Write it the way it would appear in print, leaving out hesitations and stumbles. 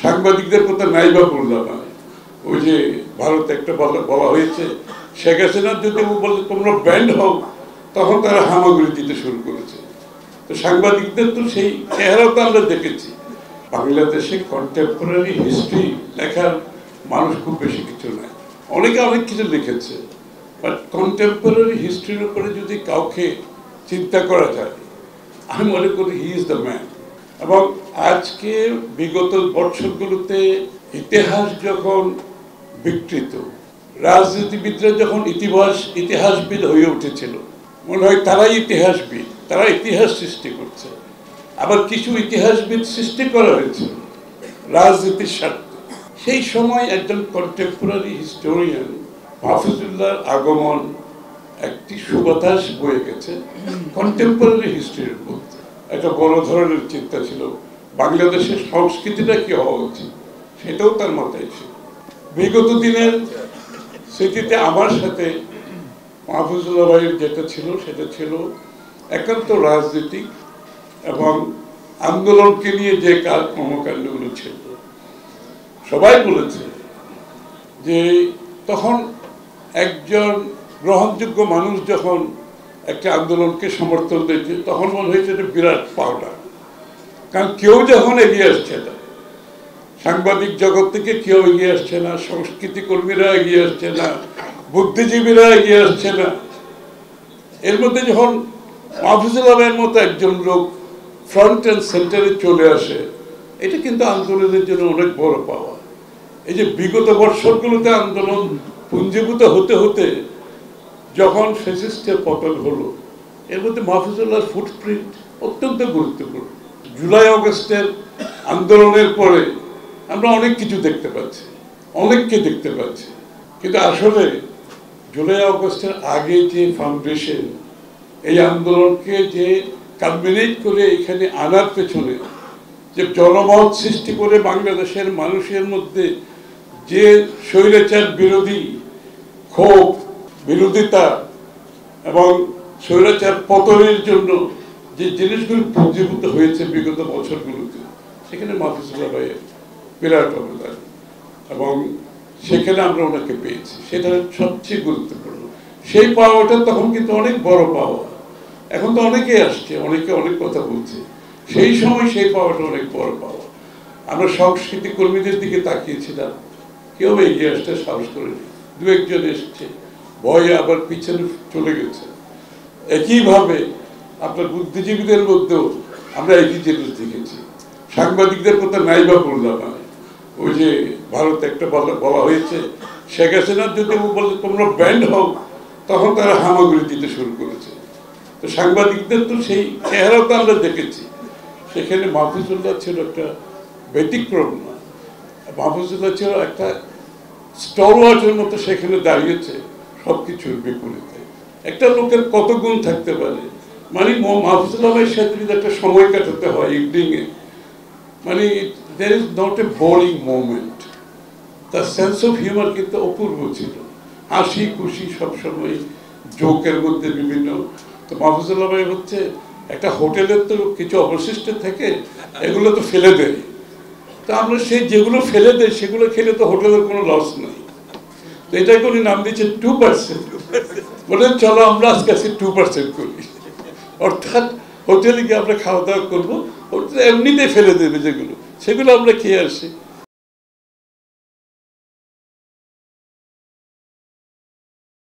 সাংবাদিকদের কথা নাই বা বললাম না। ওই যে ভারতে একটা বলা হয়েছে, শেখ হাসিনার যদি বলে তোমরা ব্যান্ড হও, তখন তারা হামাগুড়ি দিতে শুরু করেছে। তো সাংবাদিকদের তো সেই চেহারাও তো আমরা দেখেছি। বাংলাদেশে কন্টেম্পোরারি হিস্ট্রি লেখার মানুষ খুব বেশি কিছু নাই, অনেকে অনেক কিছু লিখেছে, বাট কন্টেম্পোরারি হিস্ট্রির উপরে যদি কাউকে চিন্তা করা যায়, আমি মনে করি হি ইজ দ্য ম্যান। এবং আজকে বিগত বছরগুলোতে ইতিহাস যখন বিকৃত, রাজনীতিবিদরা যখন ইতিহাসবিদ হয়ে উঠেছিল, মনে হয় তারাই ইতিহাসবিদ, তারা ইতিহাস সৃষ্টি করছে। আবার কিছু ইতিহাসবিদ সৃষ্টি করা হয়েছে রাজনীতির স্বার্থে। সেই সময় একজন কন্টেম্পোরারি হিস্টোরিয়ান মাহফুজুল্লাহর আগমন একটি সুবাতাস বয়ে গেছে কন্টেম্পোরারি হিস্ট্রির মধ্যে। একটা বড় ধরনের চিন্তা ছিল বাংলাদেশের সংস্কৃতিটা কি হওয়া উচিত, সেটাও তার মাথায় ছিল। বিগত দিনের স্মৃতিতে আমার সাথে মাহফুজুল্লাহ ভাইয়ের যেটা ছিল সেটা ছিল একান্ত রাজনীতিক এবং আন্দোলনকে নিয়ে যে কর্মকাণ্ডগুলো ছিল। সবাই বলেছে যে তখন একজন গ্রহণযোগ্য মানুষ যখন একটা আন্দোলনকে সমর্থন দিয়েছে, তখন মনে হয়েছে এটা বিরাট পাওনা। কারণ কেউ যখন এগিয়ে আসছে না, সাংবাদিক জগৎ থেকে কেউ এগিয়ে আসছে না, সংস্কৃতি কর্মীরা এগিয়ে আসছে না, বুদ্ধিজীবীরা এগিয়ে আসছে না, এর মধ্যে যখন মাহফুজুল্লাহ ভাইয়ের মতো একজন লোক ফ্রন্ট অ্যান্ড সেন্টারে চলে আসে, এটা কিন্তু আন্দোলনের জন্য অনেক বড় পাওয়া। এই যে বিগত বৎসরগুলোতে আন্দোলন পুঞ্জীভূত হতে হতে যখন ফ্যাসিস্টের পতন হলো, এর মধ্যে মাহফুজুল্লাহর ফুটপ্রিন্ট অত্যন্ত গুরুত্বপূর্ণ। জুলাই আগস্টের আন্দোলনের পরে আমরা অনেক কিছু দেখতে পাচ্ছি, অনেককে দেখতে পাচ্ছি, কিন্তু আসলে জুলাই আগস্টের আগে যে ফাউন্ডেশন এই আন্দোলনকে যে কালমিনেট করে এখানে আনার পেছনে যে জনমত সৃষ্টি করে বাংলাদেশের মানুষের মধ্যে যে স্বৈরাচার বিরোধী ক্ষোভ, বিরোধিতা এবং স্বৈরাচার পতনের জন্য যে জিনিসগুলো পুঞ্জীভূত হয়েছে বিগত বছরগুলোতে, সেখানে মাহফুজুল্লাহ ভাইয়ের বিরাট অবদান, এবং সেখানে আমরা ওনাকে পেয়েছি, সেটা সবচেয়ে গুরুত্বপূর্ণ। সেই পাওয়াটা তখন কিন্তু অনেক বড় পাওয়া। এখন তো অনেকেই আসছে, অনেকে অনেক কথা বলছে, সেই সময় সেই পাওয়াটা অনেক বড় পাওয়া। আমরা সংস্কৃতি কর্মীদের দিকে তাকিয়েছিলাম, কেউ এগিয়ে আসতে সাহস করেনি, দু একজন এসছে, ভয়ে আবার পিছনে চলে গেছে। একইভাবে আপনার বুদ্ধিজীবীদের মধ্যেও আমরা একই জিনিস দেখেছি। সাংবাদিকদের কথা নাই বা বললাম না। ওই যে ভারতে একটা বলা হয়েছে, শেখ হাসিনার যদি বলে তোমরা ব্যান্ড হও, তখন তারা হামাগুড়ি দিতে শুরু করেছে। তো সাংবাদিকদের তো সেই চেহারাও তো আমরা দেখেছি। সেখানে মাহফুজুল্লাহ ছিল একটা ব্যতিক্রম না, মাহফুজুল্লাহ ছিল একটা স্টলওয়ার্টের মতো সেখানে দাঁড়িয়েছে সবকিছুর বিপরীতে। একটা লোকের কত গুণ থাকতে পারে, মানে মাহফুজুল্লাহ ভাইয়ের সাথে যদি একটা সময় কাটাতে হয় ইভিনিংয়ে, মানে there is not a boring moment. তার সেন্স অফ হিউমার কিন্তু অপূর্ব ছিল, হাসি খুশি সবসময়, জোকের মধ্যে বিভিন্ন। তো মাহফুজুল্লাহ ভাই হচ্ছে একটা হোটেলের তো কিছু অবশিষ্ট থেকে এগুলো তো ফেলে দেয়, তো আমরা সেই যেগুলো ফেলে দেয় সেগুলো খেলে তো হোটেলের কোনো লস নেই। তো এটাই করে নাম দিচ্ছে 2%। বলে চলো আমরা আজকে 2% করি, অর্থাৎ হোটেলে গিয়ে আমরা খাওয়া দাওয়া করবো, এমনিতেই ফেলে দেবে যেগুলো, সেগুলো আমরা খেয়ে আসি।